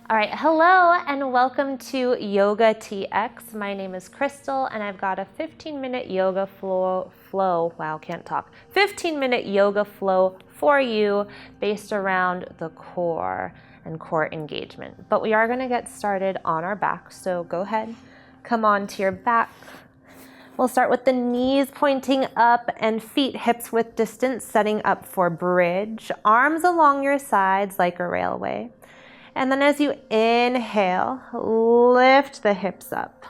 All right, hello and welcome to Yoga TX. My name is Crystal and I've got a 15-minute yoga flow, wow, can't talk. 15-minute yoga flow for you based around the core and core engagement. But we are going to get started on our back, so go ahead, come on to your back. We'll start with the knees pointing up and feet hips width distance, setting up for bridge. Arms along your sides like a railway. And then as you inhale, lift the hips up.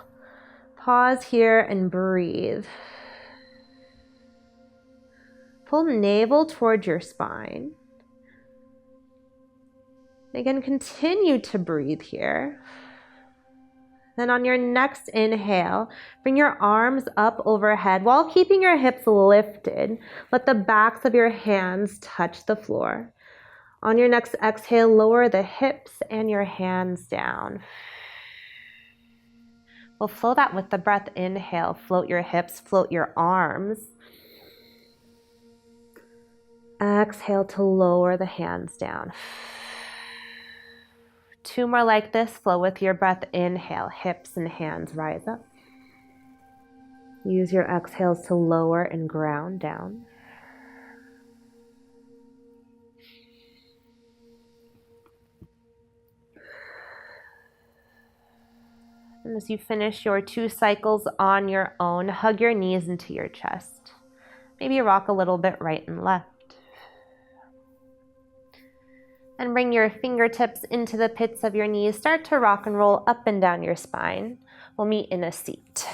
Pause here and breathe. Pull navel towards your spine. Again, continue to breathe here. Then on your next inhale, bring your arms up overhead while keeping your hips lifted. Let the backs of your hands touch the floor. On your next exhale, lower the hips and your hands down. We'll flow that with the breath. Inhale, float your hips, float your arms. Exhale to lower the hands down. Two more like this. Flow with your breath. Inhale, hips and hands rise up. Use your exhales to lower and ground down. And as you finish your 2 cycles on your own, hug your knees into your chest. Maybe rock a little bit right and left. And bring your fingertips into the pits of your knees. Start to rock and roll up and down your spine. We'll meet in a seat.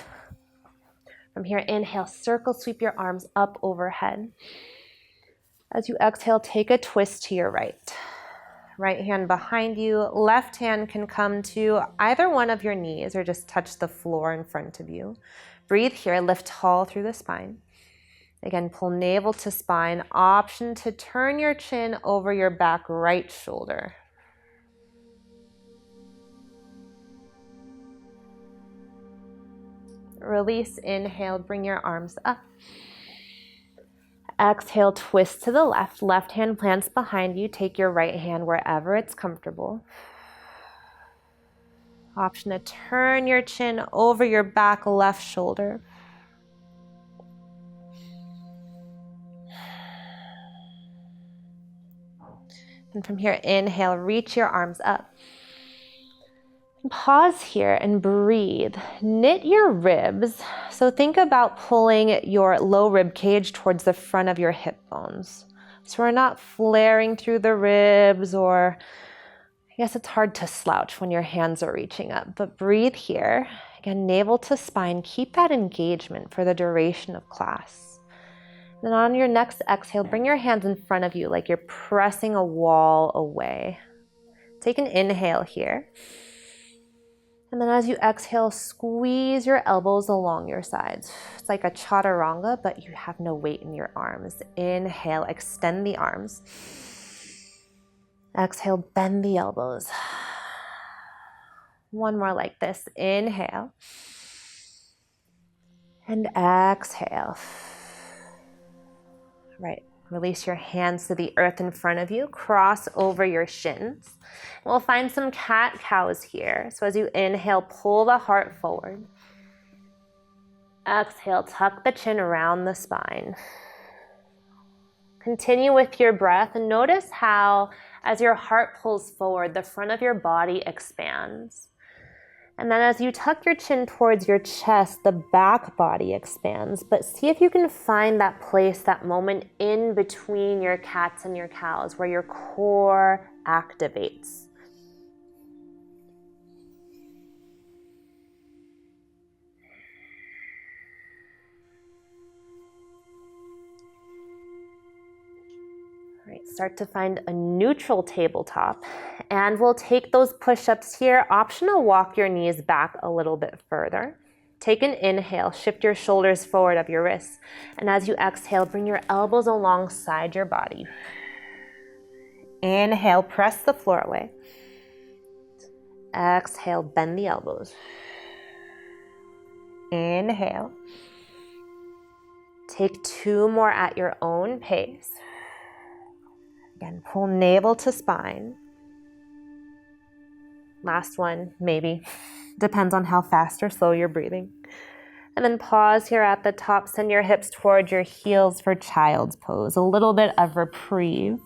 From here, inhale, circle, sweep your arms up overhead. As you exhale, take a twist to your right. Right hand behind you, left hand can come to either one of your knees or just touch the floor in front of you. Breathe here, lift tall through the spine. Again, pull navel to spine. Option to turn your chin over your back right shoulder. Release, inhale, bring your arms up. Exhale, twist to the left. Left hand plants behind you. Take your right hand wherever it's comfortable. Option to turn your chin over your back left shoulder. And from here, inhale, reach your arms up. Pause here and breathe. Knit your ribs. So think about pulling your low rib cage towards the front of your hip bones. So we're not flaring through the ribs, or I guess it's hard to slouch when your hands are reaching up, but breathe here. Again, navel to spine. Keep that engagement for the duration of class. Then on your next exhale, bring your hands in front of you like you're pressing a wall away. Take an inhale here. And then as you exhale, squeeze your elbows along your sides. It's like a chaturanga, but you have no weight in your arms. Inhale, extend the arms. Exhale, bend the elbows. One more like this. Inhale. And exhale. Right. Release your hands to the earth in front of you. Cross over your shins. We'll find some cat-cows here. So as you inhale, pull the heart forward. Exhale, tuck the chin around the spine. Continue with your breath and notice how, as your heart pulls forward, the front of your body expands. And then as you tuck your chin towards your chest, the back body expands. But see if you can find that place, that moment in between your cats and your cows where your core activates. All right, start to find a neutral tabletop, and we'll take those push-ups here. Option to walk your knees back a little bit further. Take an inhale, shift your shoulders forward of your wrists, and as you exhale, bring your elbows alongside your body. Inhale, press the floor away. Exhale, bend the elbows. Inhale. Take 2 more at your own pace. Again, pull navel to spine. Last one, maybe. Depends on how fast or slow you're breathing. And then pause here at the top. Send your hips towards your heels for child's pose. A little bit of reprieve.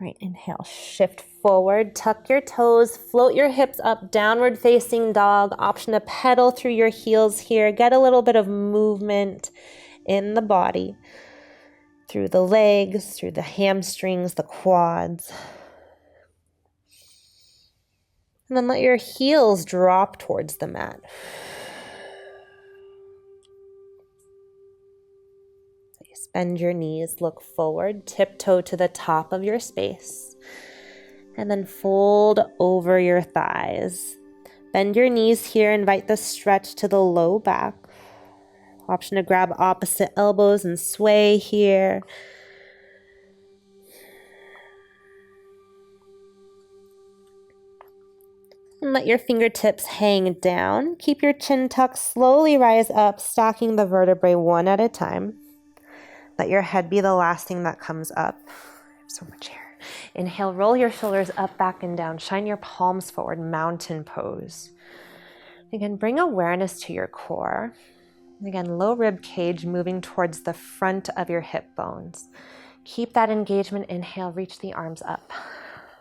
All right, inhale, shift forward, tuck your toes, float your hips up, downward facing dog. Option to pedal through your heels here. Get a little bit of movement in the body, through the legs, through the hamstrings, the quads. And then let your heels drop towards the mat. Bend your knees, look forward, tiptoe to the top of your space, and then fold over your thighs. Bend your knees here, invite the stretch to the low back. Option to grab opposite elbows and sway here. And let your fingertips hang down. Keep your chin tucked, slowly rise up, stacking the vertebrae one at a time. Let your head be the last thing that comes up. I have so much hair. Inhale, roll your shoulders up, back, and down. Shine your palms forward, mountain pose. Again, bring awareness to your core. Again, low rib cage moving towards the front of your hip bones. Keep that engagement. Inhale, reach the arms up.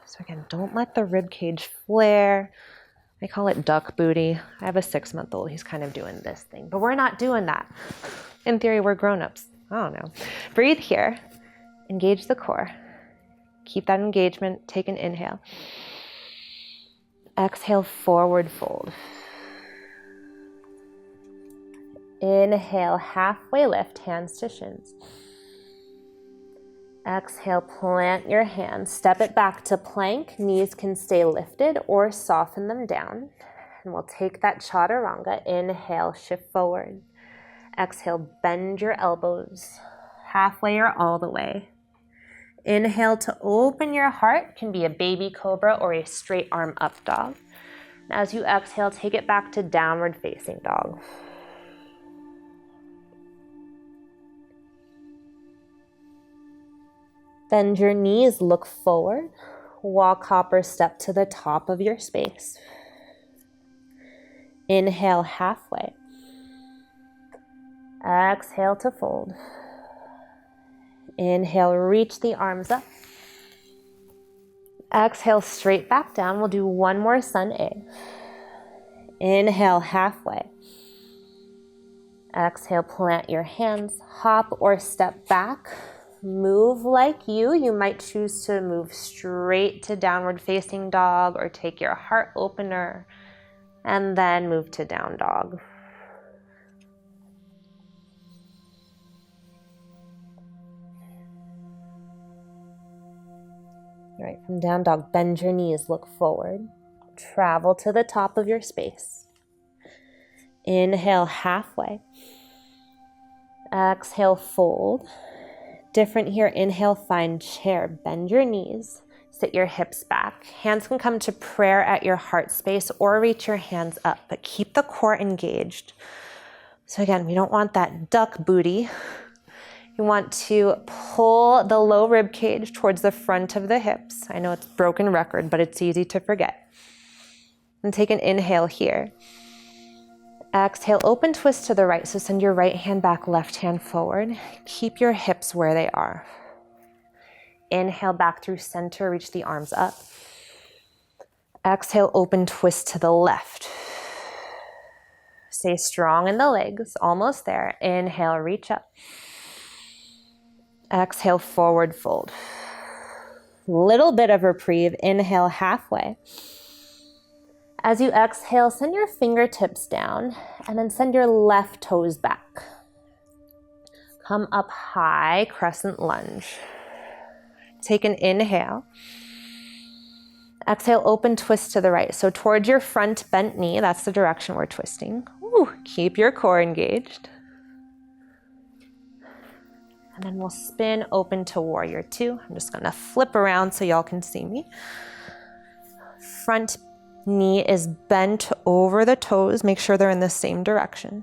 So again, don't let the rib cage flare. I call it duck booty. I have a 6-month-old. He's kind of doing this thing, but we're not doing that. In theory, we're grown-ups. I don't know. Breathe here. Engage the core. Keep that engagement. Take an inhale. Exhale, forward fold. Inhale, halfway lift, hands to shins. Exhale, plant your hands. Step it back to plank. Knees can stay lifted or soften them down. And we'll take that chaturanga. Inhale, shift forward. Exhale, bend your elbows halfway or all the way. Inhale to open your heart, can be a baby cobra or a straight arm up dog. As you exhale, take it back to downward facing dog. Bend your knees, look forward. Walk hopper step to the top of your space. Inhale, halfway. Exhale to fold. Inhale, reach the arms up. Exhale, straight back down. We'll do one more sun A. Inhale, halfway. Exhale, plant your hands, hop or step back. Move like you. You might choose to move straight to downward facing dog or take your heart opener and then move to down dog. All right, from down dog, bend your knees, look forward. Travel to the top of your space. Inhale, halfway. Exhale, fold. Different here, inhale, find chair. Bend your knees, sit your hips back. Hands can come to prayer at your heart space or reach your hands up, but keep the core engaged. So again, we don't want that duck booty. You want to pull the low rib cage towards the front of the hips. I know it's broken record, but it's easy to forget. And take an inhale here. Exhale, open twist to the right. So send your right hand back, left hand forward. Keep your hips where they are. Inhale back through center, reach the arms up. Exhale, open twist to the left. Stay strong in the legs, almost there. Inhale, reach up. Exhale, forward fold. Little bit of reprieve. Inhale, halfway. As you exhale, send your fingertips down and then send your left toes back. Come up high, crescent lunge. Take an inhale. Exhale, open twist to the right. So towards your front bent knee, that's the direction we're twisting. Ooh, keep your core engaged. And then we'll spin open to warrior two. I'm just gonna flip around so y'all can see me. Front knee is bent over the toes. Make sure they're in the same direction.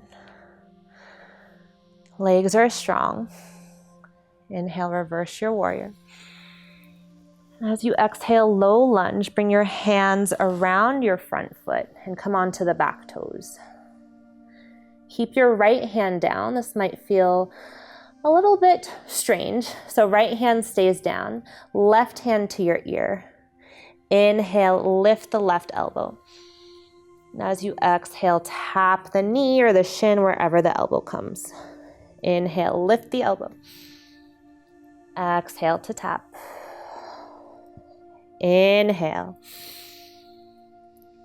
Legs are strong. Inhale, reverse your warrior. As you exhale, low lunge, bring your hands around your front foot and come onto the back toes. Keep your right hand down. This might feel a little bit strange. So right hand stays down, left hand to your ear. Inhale, lift the left elbow. Now as you exhale, tap the knee or the shin wherever the elbow comes. Inhale, lift the elbow. Exhale to tap. Inhale.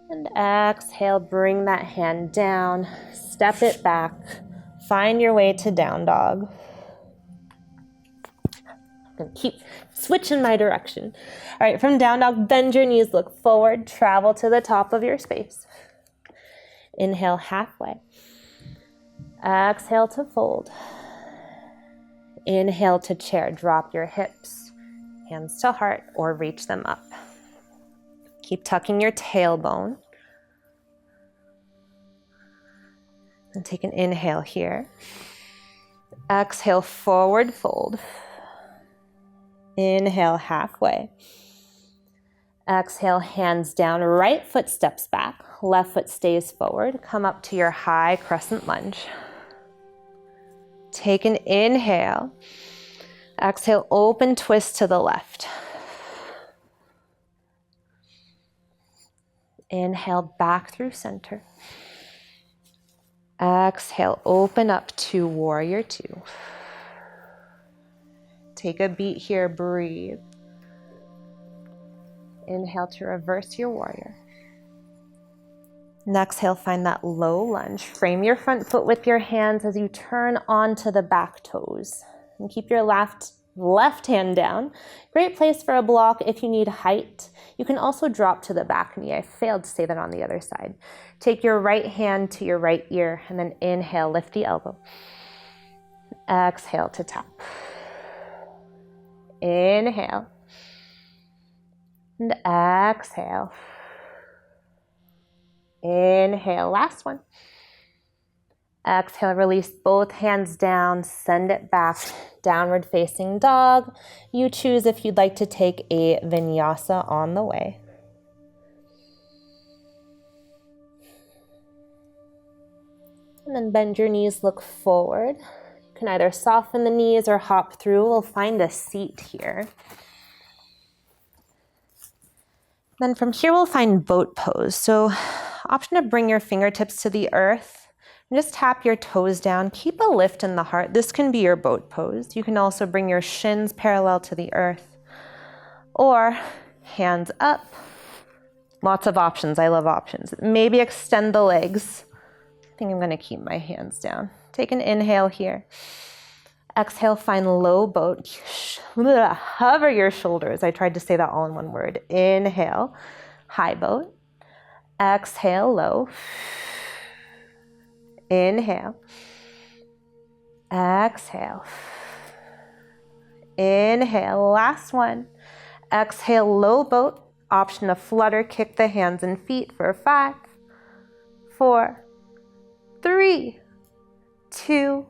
And exhale, bring that hand down, step it back, find your way to down dog. I'm gonna keep switching my direction. All right, from down dog, bend your knees, look forward, travel to the top of your space. Inhale, halfway. Exhale to fold. Inhale to chair, drop your hips, hands to heart, or reach them up. Keep tucking your tailbone. And take an inhale here. Exhale, forward fold. Inhale, halfway. Exhale, hands down, right foot steps back, left foot stays forward. Come up to your high crescent lunge. Take an inhale. Exhale, open twist to the left. Inhale, back through center. Exhale, open up to warrior two. Take a beat here, breathe. Inhale to reverse your warrior. And exhale, find that low lunge. Frame your front foot with your hands as you turn onto the back toes. And keep your left hand down. Great place for a block if you need height. You can also drop to the back knee. I failed to say that on the other side. Take your right hand to your right ear and then inhale, lift the elbow. Exhale to tap. Inhale. And exhale. Inhale, last one. Exhale, release both hands down, send it back, downward facing dog. You choose if you'd like to take a vinyasa on the way. And then bend your knees, look forward. You can either soften the knees or hop through. We'll find a seat here. Then from here, we'll find boat pose. So option to bring your fingertips to the earth and just tap your toes down. Keep a lift in the heart. This can be your boat pose. You can also bring your shins parallel to the earth or hands up. Lots of options. I love options. Maybe extend the legs. I think I'm going to keep my hands down. Take an inhale here. Exhale, find low boat. Hover your shoulders. I tried to say that all in one word. Inhale, high boat. Exhale, low. Inhale. Exhale. Inhale, last one. Exhale, low boat. Option to flutter, kick the hands and feet for 5, 4, 3, 2,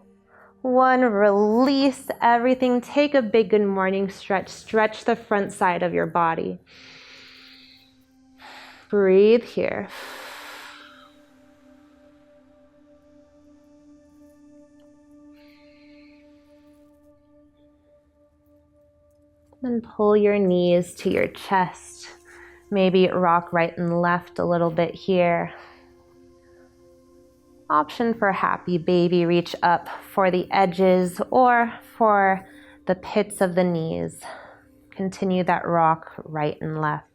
1. Release everything. Take a big good morning stretch. Stretch the front side of your body. Breathe here. Then pull your knees to your chest. Maybe rock right and left a little bit here. Option for happy baby, reach up for the edges or for the pits of the knees. Continue that rock right and left.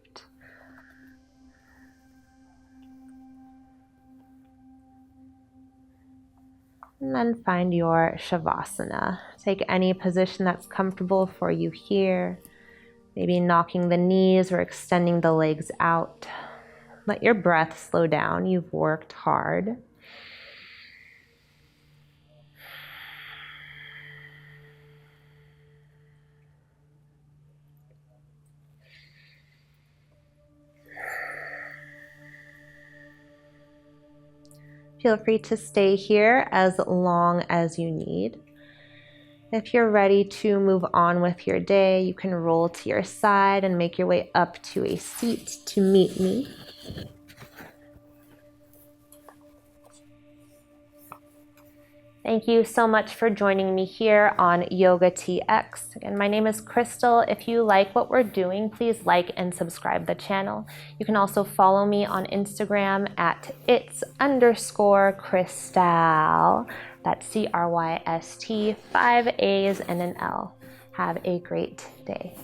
And then find your Shavasana. Take any position that's comfortable for you here. Maybe knocking the knees or extending the legs out. Let your breath slow down. You've worked hard. Feel free to stay here as long as you need. If you're ready to move on with your day, you can roll to your side and make your way up to a seat to meet me. Thank you so much for joining me here on Yoga TX. Again, my name is Crystal. If you like what we're doing, please like and subscribe the channel. You can also follow me on Instagram at its_Crystal. That's CRYST, 5 A's and an L. Have a great day.